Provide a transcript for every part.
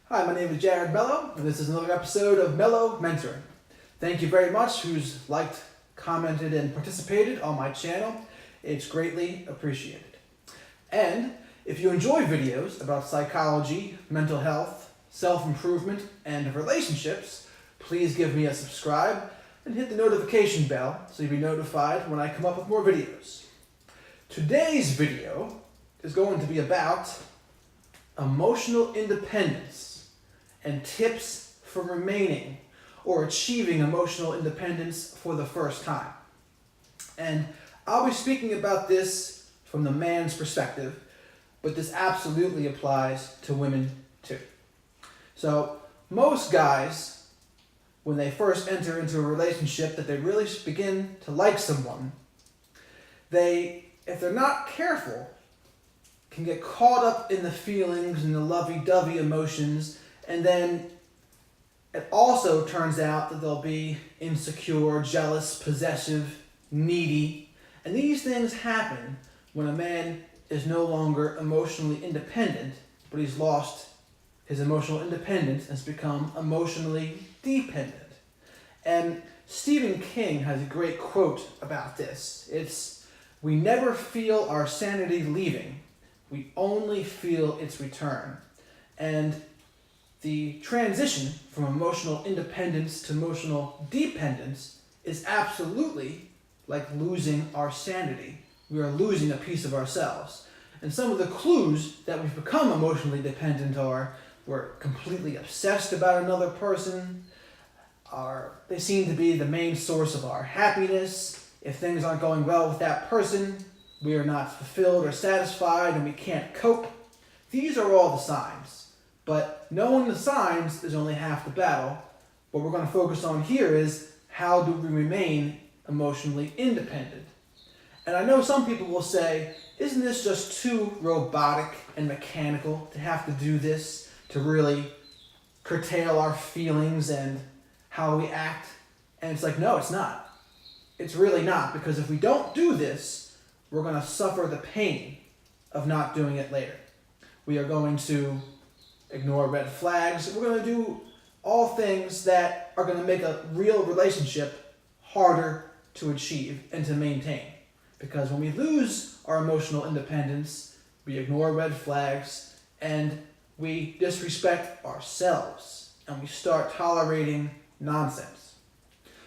Hi, my name is Jared Mello, and this is another episode of Mello Mentoring. Thank you very much who's liked, commented, and participated on my channel. It's greatly appreciated. And if you enjoy videos about psychology, mental health, self-improvement, and relationships, please give me a subscribe and hit the notification bell so you'll be notified when I come up with more videos. Today's video is going to be about emotional independence and tips for remaining or achieving emotional independence for the first time. And I'll be speaking about this from the man's perspective, but this absolutely applies to women too. So most guys, when they first enter into a relationship that they really begin to like someone, if they're not careful, can get caught up in the feelings and the lovey-dovey emotions, and then it also turns out that they'll be insecure, jealous, possessive, needy. And these things happen when a man is no longer emotionally independent, but he's lost his emotional independence and has become emotionally dependent. And Stephen King has a great quote about this. It's, "We never feel our sanity leaving. We only feel its return." And the transition from emotional independence to emotional dependence is absolutely like losing our sanity. We are losing a piece of ourselves. And some of the clues that we've become emotionally dependent are we're completely obsessed about another person, they seem to be the main source of our happiness. If things aren't going well with that person, we are not fulfilled or satisfied and we can't cope. These are all the signs. But knowing the signs is only half the battle. What we're going to focus on here is how do we remain emotionally independent? And I know some people will say, isn't this just too robotic and mechanical to have to do this, to really curtail our feelings and how we act? And it's like, no, it's not. It's really not, because if we don't do this, we're going to suffer the pain of not doing it later. We are going to ignore red flags. We're going to do all things that are going to make a real relationship harder to achieve and to maintain. Because when we lose our emotional independence, we ignore red flags and we disrespect ourselves and we start tolerating nonsense.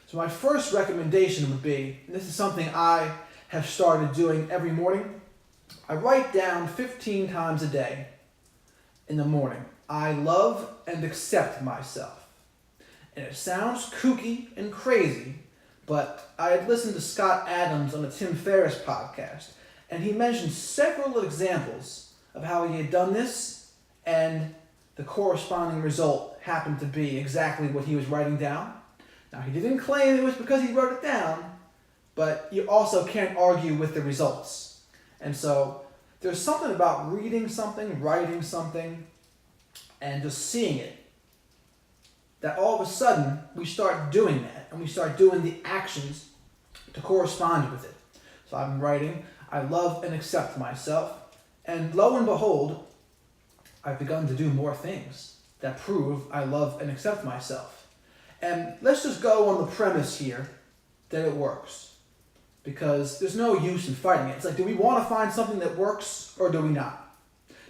So my first recommendation would be, and this is something I have started doing every morning, I write down 15 times a day in the morning, I love and accept myself. And it sounds kooky and crazy, but I had listened to Scott Adams on the Tim Ferriss podcast, and he mentioned several examples of how he had done this, and the corresponding result happened to be exactly what he was writing down. Now, he didn't claim it was because he wrote it down, but you also can't argue with the results. And so there's something about reading something, writing something, and just seeing it, that all of a sudden we start doing that, and we start doing the actions to correspond with it. So I'm writing, I love and accept myself, and lo and behold, I've begun to do more things that prove I love and accept myself. And let's just go on the premise here that it works, because there's no use in fighting it. It's like, do we want to find something that works or do we not?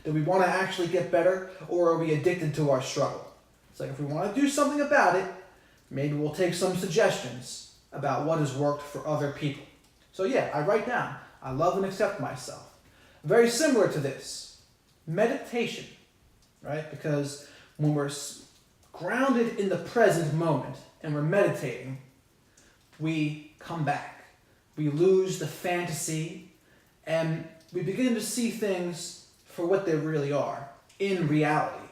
Do we want to actually get better, or are we addicted to our struggle? It's like, if we want to do something about it, maybe we'll take some suggestions about what has worked for other people. So yeah, I write down, I love and accept myself. Very similar to this, meditation, right? Because when we're grounded in the present moment and we're meditating, we come back. We lose the fantasy and we begin to see things for what they really are, in reality.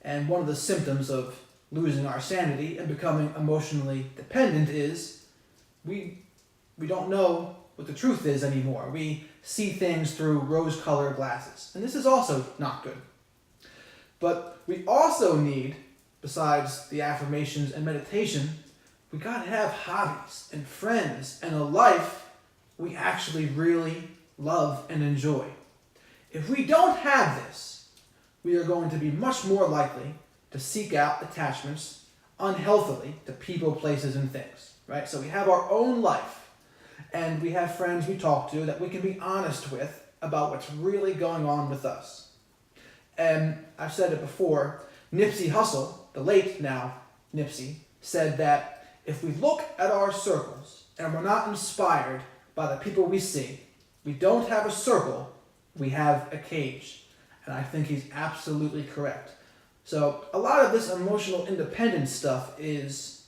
And one of the symptoms of losing our sanity and becoming emotionally dependent is we don't know what the truth is anymore. We see things through rose-colored glasses. And this is also not good. But we also need, besides the affirmations and meditation, we gotta have hobbies and friends and a life we actually really love and enjoy. If we don't have this, we are going to be much more likely to seek out attachments unhealthily to people, places, and things, right? So we have our own life, and we have friends we talk to that we can be honest with about what's really going on with us. And I've said it before, Nipsey Hussle, the late now Nipsey, said that if we look at our circles and we're not inspired by the people we see, we don't have a circle, we have a cage. And I think he's absolutely correct. So a lot of this emotional independence stuff is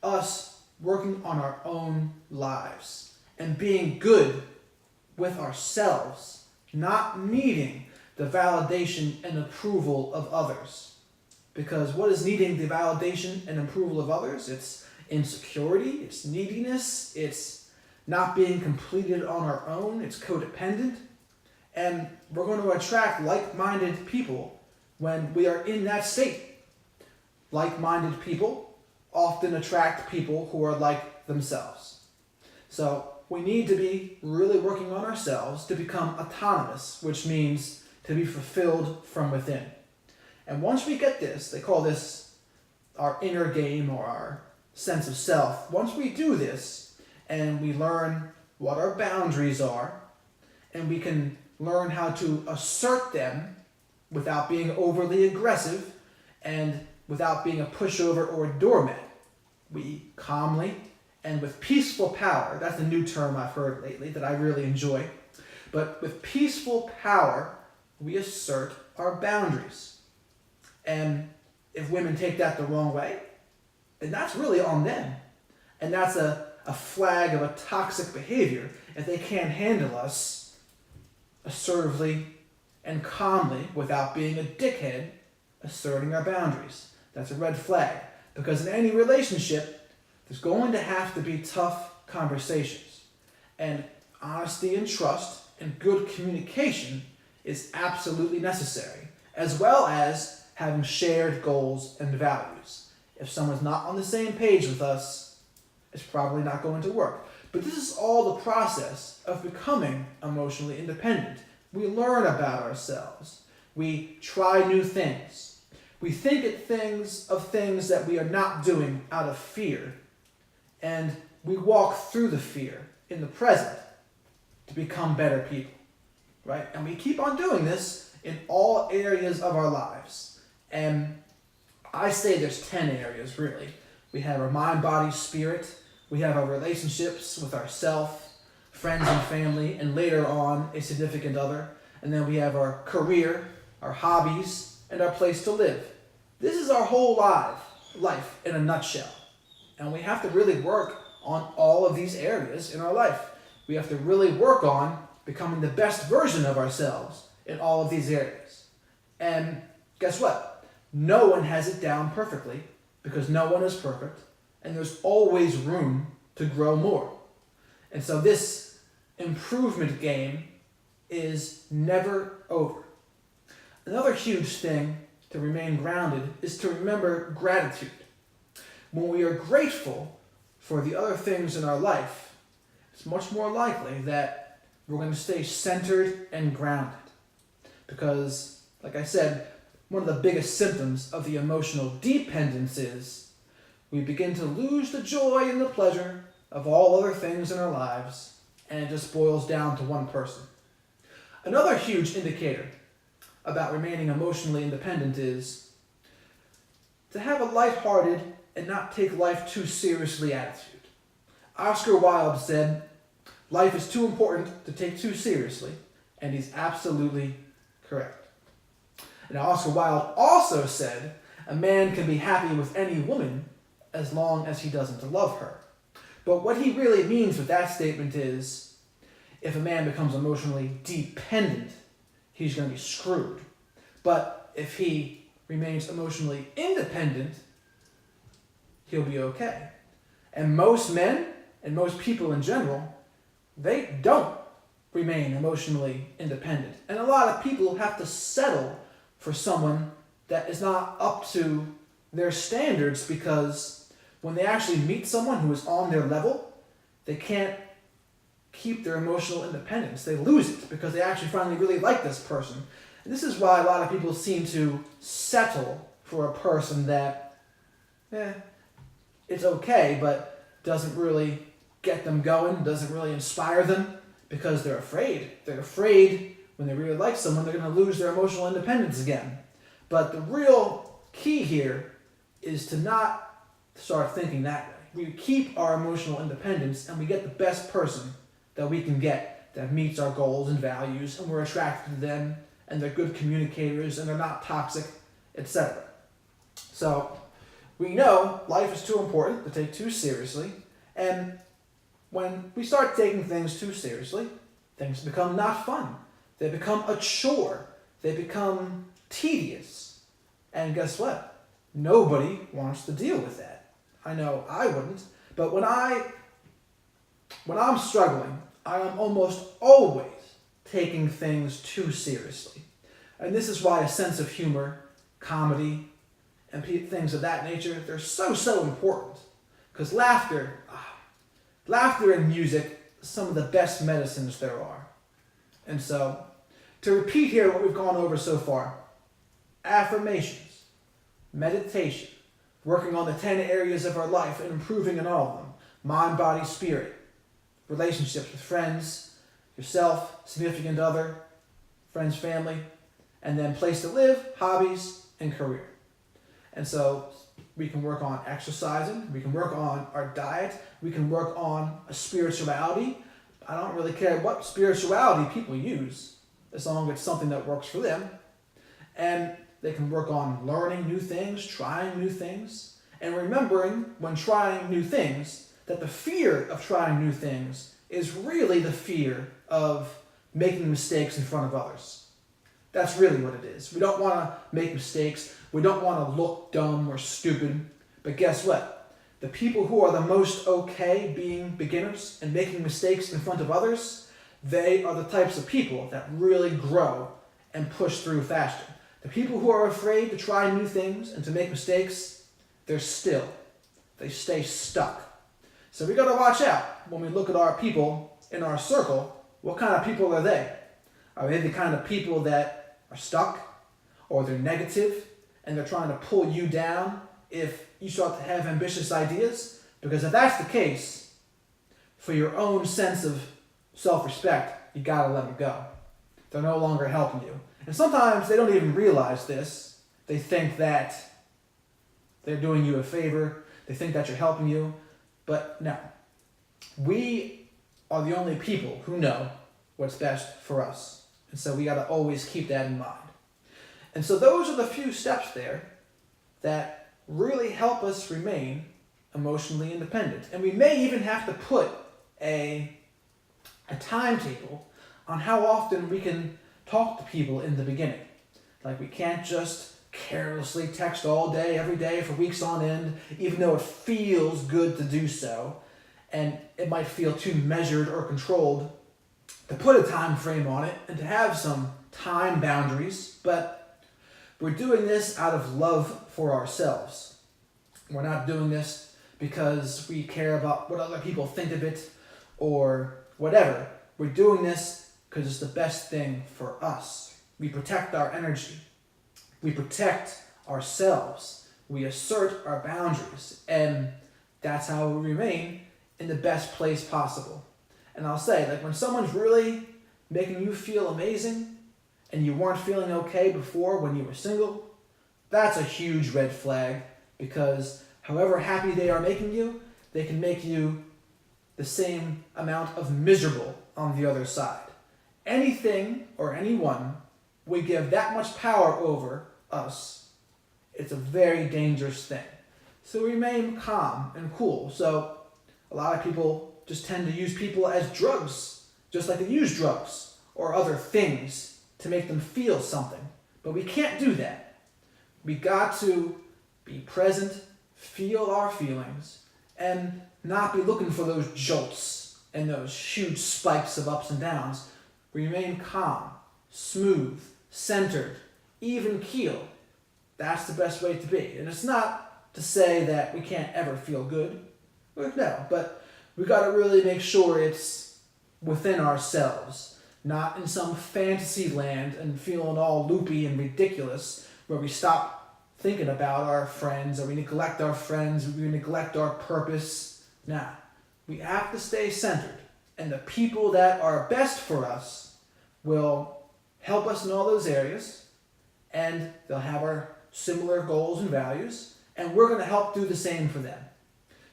us working on our own lives and being good with ourselves, not needing the validation and approval of others. Because what is needing the validation and approval of others? It's insecurity, it's neediness, it's not being completed on our own, it's codependent. And we're going to attract like-minded people when we are in that state. Like-minded people often attract people who are like themselves. So we need to be really working on ourselves to become autonomous, which means to be fulfilled from within. And once we get this, they call this our inner game or our sense of self. Once we do this and we learn what our boundaries are, and we can learn how to assert them without being overly aggressive and without being a pushover or a doormat, we calmly and with peaceful power, that's a new term I've heard lately that I really enjoy, but with peaceful power, we assert our boundaries. And if women take that the wrong way, then that's really on them. And that's a flag of a toxic behavior if they can't handle us assertively and calmly without being a dickhead asserting our boundaries. That's a red flag. Because in any relationship, there's going to have to be tough conversations. And honesty and trust and good communication is absolutely necessary, as well as having shared goals and values. If someone's not on the same page with us, it's probably not going to work. But this is all the process of becoming emotionally independent. We learn about ourselves. We try new things. We think of things that we are not doing out of fear. And we walk through the fear in the present to become better people. Right? And we keep on doing this in all areas of our lives. And I say there's 10 areas, really. We have our mind, body, spirit. We have our relationships with ourself, friends and family, and later on, a significant other. And then we have our career, our hobbies, and our place to live. This is our whole life in a nutshell. And we have to really work on all of these areas in our life. We have to really work on becoming the best version of ourselves in all of these areas. And guess what? No one has it down perfectly because no one is perfect, and there's always room to grow more. And so this improvement game is never over. Another huge thing to remain grounded is to remember gratitude. When we are grateful for the other things in our life, it's much more likely that we're going to stay centered and grounded. Because, like I said, one of the biggest symptoms of the emotional dependence is we begin to lose the joy and the pleasure of all other things in our lives, and it just boils down to one person. Another huge indicator about remaining emotionally independent is to have a lighthearted and not take life too seriously attitude. Oscar Wilde said, "Life is too important to take too seriously," and he's absolutely correct. And Oscar Wilde also said, "A man can be happy with any woman as long as he doesn't love her." But what he really means with that statement is, if a man becomes emotionally dependent, he's going to be screwed. But if he remains emotionally independent, he'll be okay. And most men, and most people in general, they don't remain emotionally independent. And a lot of people have to settle for someone that is not up to their standards, because when they actually meet someone who is on their level, they can't keep their emotional independence. They lose it because they actually finally really like this person. And this is why a lot of people seem to settle for a person that, it's okay, but doesn't really get them going, doesn't really inspire them because they're afraid. They're afraid when they really like someone, they're going to lose their emotional independence again. But the real key here is to not start thinking that way. We keep our emotional independence and we get the best person that we can get that meets our goals and values, and we're attracted to them, and they're good communicators, and they're not toxic, etc. So we know life is too important to take too seriously, and when we start taking things too seriously, things become not fun. They become a chore. They become tedious. And guess what? Nobody wants to deal with that. I know I wouldn't, but when I'm struggling, I am almost always taking things too seriously. And this is why a sense of humor, comedy, and things of that nature, they're so important. Because laughter and music, some of the best medicines there are. And so, to repeat here what we've gone over so far, affirmations, meditation, working on the 10 areas of our life and improving in all of them, mind, body, spirit, relationships with friends, yourself, significant other, friends, family, and then place to live, hobbies, and career. And so we can work on exercising, we can work on our diet, we can work on a spirituality. I don't really care what spirituality people use, as long as it's something that works for them. And they can work on learning new things, trying new things, and remembering when trying new things that the fear of trying new things is really the fear of making mistakes in front of others. That's really what it is. We don't want to make mistakes. We don't want to look dumb or stupid. But guess what? The people who are the most okay being beginners and making mistakes in front of others, they are the types of people that really grow and push through faster. The people who are afraid to try new things and to make mistakes, they're still. They stay stuck. So we got to watch out when we look at our people in our circle. What kind of people are they? Are they the kind of people that are stuck, or they're negative and they're trying to pull you down if you start to have ambitious ideas? Because if that's the case, for your own sense of self-respect, you got to let them go. They're no longer helping you. And sometimes they don't even realize this. They think that they're doing you a favor. They think that you're helping you. But no, we are the only people who know what's best for us. And so we got to always keep that in mind. And so those are the few steps there that really help us remain emotionally independent. And we may even have to put a timetable on how often we can talk to people in the beginning. Like, we can't just carelessly text all day, every day for weeks on end, even though it feels good to do so, and it might feel too measured or controlled, to put a time frame on it and to have some time boundaries. But we're doing this out of love for ourselves. We're not doing this because we care about what other people think of it or whatever. We're doing this because it's the best thing for us. We protect our energy. We protect ourselves. We assert our boundaries. And that's how we remain in the best place possible. And I'll say, like, when someone's really making you feel amazing and you weren't feeling okay before when you were single, that's a huge red flag, because however happy they are making you, they can make you the same amount of miserable on the other side. Anything or anyone we give that much power over us, it's a very dangerous thing. So remain calm and cool. So a lot of people just tend to use people as drugs, just like they use drugs or other things to make them feel something. But we can't do that. We got to be present, feel our feelings, and not be looking for those jolts and those huge spikes of ups and downs. Remain calm, smooth, centered, even keel. That's the best way to be. And it's not to say that we can't ever feel good. No, but we got to really make sure it's within ourselves, not in some fantasy land and feeling all loopy and ridiculous where we stop thinking about our friends, or we neglect our friends, we neglect our purpose. Nah, we have to stay centered. And the people that are best for us will help us in all those areas, and they'll have our similar goals and values, and we're going to help do the same for them.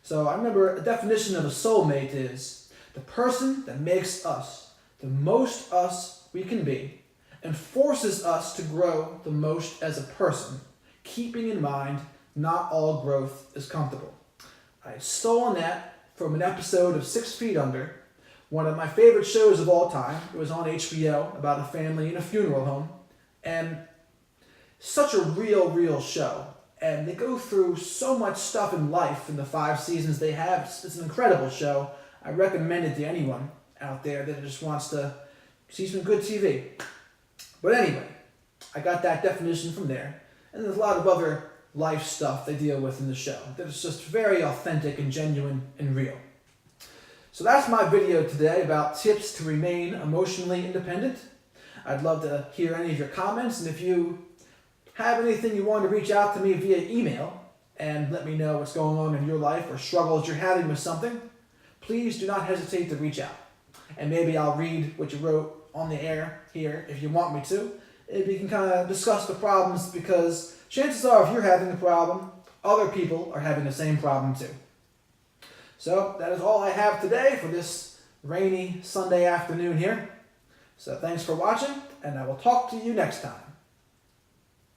So I remember a definition of a soulmate is the person that makes us the most us we can be and forces us to grow the most as a person, keeping in mind not all growth is comfortable. I stole that from an episode of 6 Feet Under, one of my favorite shows of all time. It was on HBO about a family in a funeral home, and such a real show. And they go through so much stuff in life in the 5 seasons they have. It's an incredible show. I recommend it to anyone out there that just wants to see some good TV. But anyway, I got that definition from there. And there's a lot of other life stuff they deal with in the show that is just very authentic and genuine and real. So that's my video today about tips to remain emotionally independent. I'd love to hear any of your comments, and if you have anything you want to reach out to me via email and let me know what's going on in your life or struggles you're having with something, please do not hesitate to reach out. And maybe I'll read what you wrote on the air here if you want me to. If we can kind of discuss the problems, because chances are if you're having a problem, other people are having the same problem too. So that is all I have today for this rainy Sunday afternoon here. So thanks for watching, and I will talk to you next time.